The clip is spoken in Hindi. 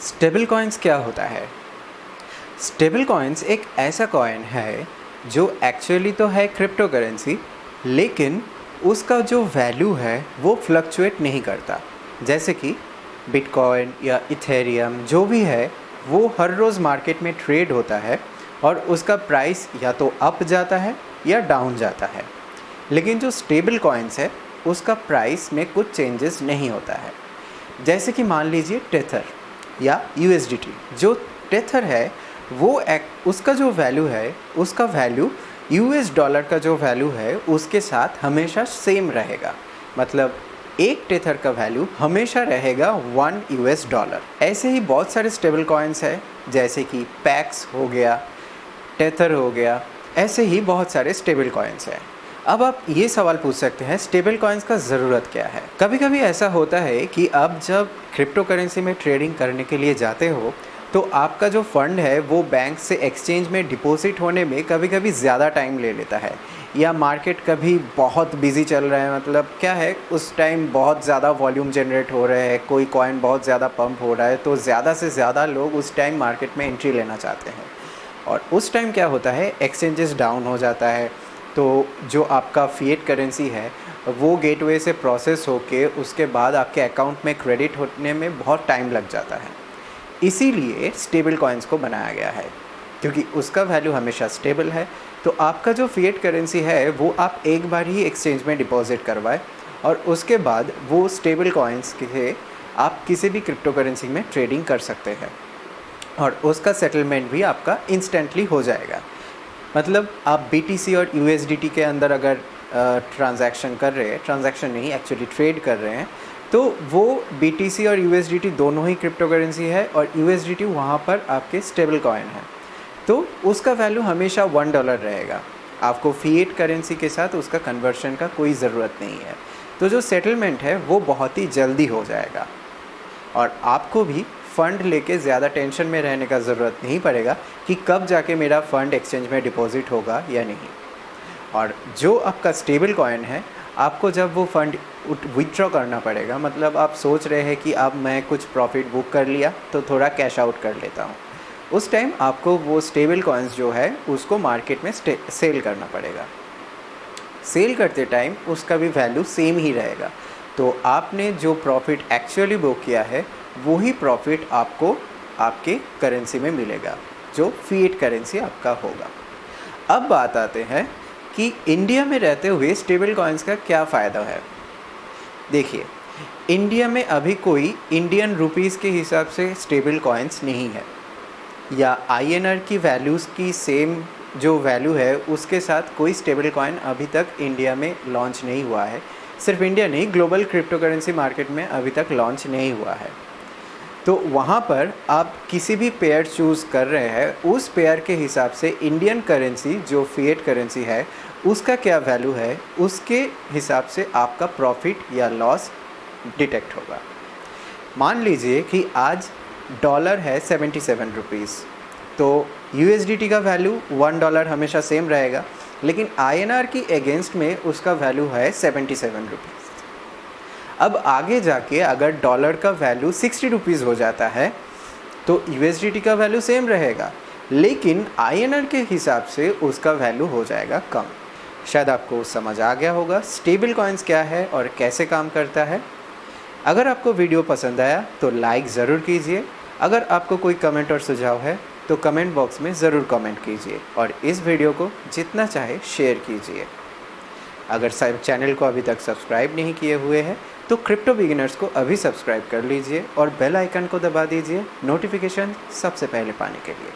स्टेबल कॉइन्स क्या होता है? स्टेबल कॉइन्स एक ऐसा कॉइन है जो एक्चुअली तो है क्रिप्टो करेंसी, लेकिन उसका जो वैल्यू है वो फ्लक्चुएट नहीं करता। जैसे कि बिटकॉइन या इथेरियम जो भी है वो हर रोज़ मार्केट में ट्रेड होता है और उसका प्राइस या तो अप जाता है या डाउन जाता है। लेकिन जो स्टेबल कॉइन्स है उसका प्राइस में कुछ चेंजेस नहीं होता है। जैसे कि मान लीजिए टेथर या USDT। जो टेथर है वो उसका जो वैल्यू है उसका वैल्यू US डॉलर का जो वैल्यू है उसके साथ हमेशा सेम रहेगा। मतलब एक टेथर का वैल्यू हमेशा रहेगा 1 US डॉलर। ऐसे ही बहुत सारे स्टेबल कॉइन्स हैं, जैसे कि पैक्स हो गया, टेथर हो गया, ऐसे ही बहुत सारे स्टेबल कॉइन्स हैं। अब आप ये सवाल पूछ सकते हैं स्टेबल कॉइन्स का ज़रूरत क्या है। कभी कभी ऐसा होता है कि आप जब क्रिप्टो करेंसी में ट्रेडिंग करने के लिए जाते हो तो आपका जो फ़ंड है वो बैंक से एक्सचेंज में डिपॉजिट होने में कभी कभी ज़्यादा टाइम ले लेता है, या मार्केट कभी बहुत बिजी चल रहा है। मतलब क्या है, उस टाइम बहुत ज़्यादा वॉल्यूम जनरेट हो रहे हैं, कोई कॉइन बहुत ज़्यादा पंप हो रहा है, तो ज़्यादा से ज़्यादा लोग उस टाइम मार्केट में एंट्री लेना चाहते हैं। और उस टाइम क्या होता है, एक्सचेंजेस डाउन हो जाता है, तो जो आपका फिएट करेंसी है वो गेटवे से प्रोसेस होके उसके बाद आपके अकाउंट में क्रेडिट होने में बहुत टाइम लग जाता है। इसीलिए स्टेबल कॉइन्स को बनाया गया है, क्योंकि उसका वैल्यू हमेशा स्टेबल है। तो आपका जो फिएट करेंसी है वो आप एक बार ही एक्सचेंज में डिपॉजिट करवाएं और उसके बाद वो स्टेबल कॉइन्स के आप किसी भी क्रिप्टो करेंसी में ट्रेडिंग कर सकते हैं और उसका सेटलमेंट भी आपका इंस्टेंटली हो जाएगा। मतलब आप BTC और USDT के अंदर अगर ट्रांजैक्शन कर रहे हैं, ट्रांजैक्शन नहीं एक्चुअली ट्रेड कर रहे हैं, तो वो BTC और USDT दोनों ही क्रिप्टो करेंसी है और USDT वहाँ पर आपके स्टेबल कॉइन है, तो उसका वैल्यू हमेशा $1 रहेगा। आपको फिएट करेंसी के साथ उसका कन्वर्शन का कोई ज़रूरत नहीं है, तो जो सेटलमेंट है वो बहुत ही जल्दी हो जाएगा और आपको भी फ़ंड लेके ज़्यादा टेंशन में रहने का ज़रूरत नहीं पड़ेगा कि कब जाके मेरा फ़ंड एक्सचेंज में डिपॉजिट होगा या नहीं। और जो आपका स्टेबल कॉइन है, आपको जब वो फ़ंड विथड्रॉ करना पड़ेगा, मतलब आप सोच रहे हैं कि अब मैं कुछ प्रॉफिट बुक कर लिया तो थोड़ा कैश आउट कर लेता हूँ, उस टाइम आपको वो स्टेबल कॉइन्स जो है उसको मार्केट में सेल करना पड़ेगा। सेल करते टाइम उसका भी वैल्यू सेम ही रहेगा, तो आपने जो प्रॉफिट एक्चुअली बुक किया है वही प्रॉफिट आपको आपके करेंसी में मिलेगा, जो फिएट करेंसी आपका होगा। अब बात आते हैं कि इंडिया में रहते हुए स्टेबल कॉइन्स का क्या फ़ायदा है। देखिए, इंडिया में अभी कोई इंडियन रुपीस के हिसाब से स्टेबल कॉइन्स नहीं है, या INR की वैल्यूज़ की सेम जो वैल्यू है उसके साथ कोई स्टेबल कॉइन अभी तक इंडिया में लॉन्च नहीं हुआ है। सिर्फ इंडिया नहीं, ग्लोबल क्रिप्टो करेंसी मार्केट में अभी तक लॉन्च नहीं हुआ है। तो वहाँ पर आप किसी भी पेयर चूज़ कर रहे हैं, उस पेयर के हिसाब से इंडियन करेंसी जो फिएट करेंसी है उसका क्या वैल्यू है, उसके हिसाब से आपका प्रॉफिट या लॉस डिटेक्ट होगा। मान लीजिए कि आज डॉलर है 77 रुपीज़, तो USDT का वैल्यू $1 हमेशा सेम रहेगा, लेकिन INR की अगेंस्ट में उसका वैल्यू है 77 रुपीज़। अब आगे जाके अगर डॉलर का वैल्यू 60 रुपीज़ हो जाता है तो USDT का वैल्यू सेम रहेगा, लेकिन INR के हिसाब से उसका वैल्यू हो जाएगा कम। शायद आपको समझ आ गया होगा स्टेबल कॉइन्स क्या है और कैसे काम करता है। अगर आपको वीडियो पसंद आया तो लाइक ज़रूर कीजिए। अगर आपको कोई कमेंट और सुझाव है तो कमेंट बॉक्स में ज़रूर कमेंट कीजिए और इस वीडियो को जितना चाहे शेयर कीजिए। अगर चैनल को अभी तक सब्सक्राइब नहीं किए हुए हैं तो क्रिप्टो बिगिनर्स को अभी सब्सक्राइब कर लीजिए और बेल आइकन को दबा दीजिए नोटिफिकेशन सबसे पहले पाने के लिए।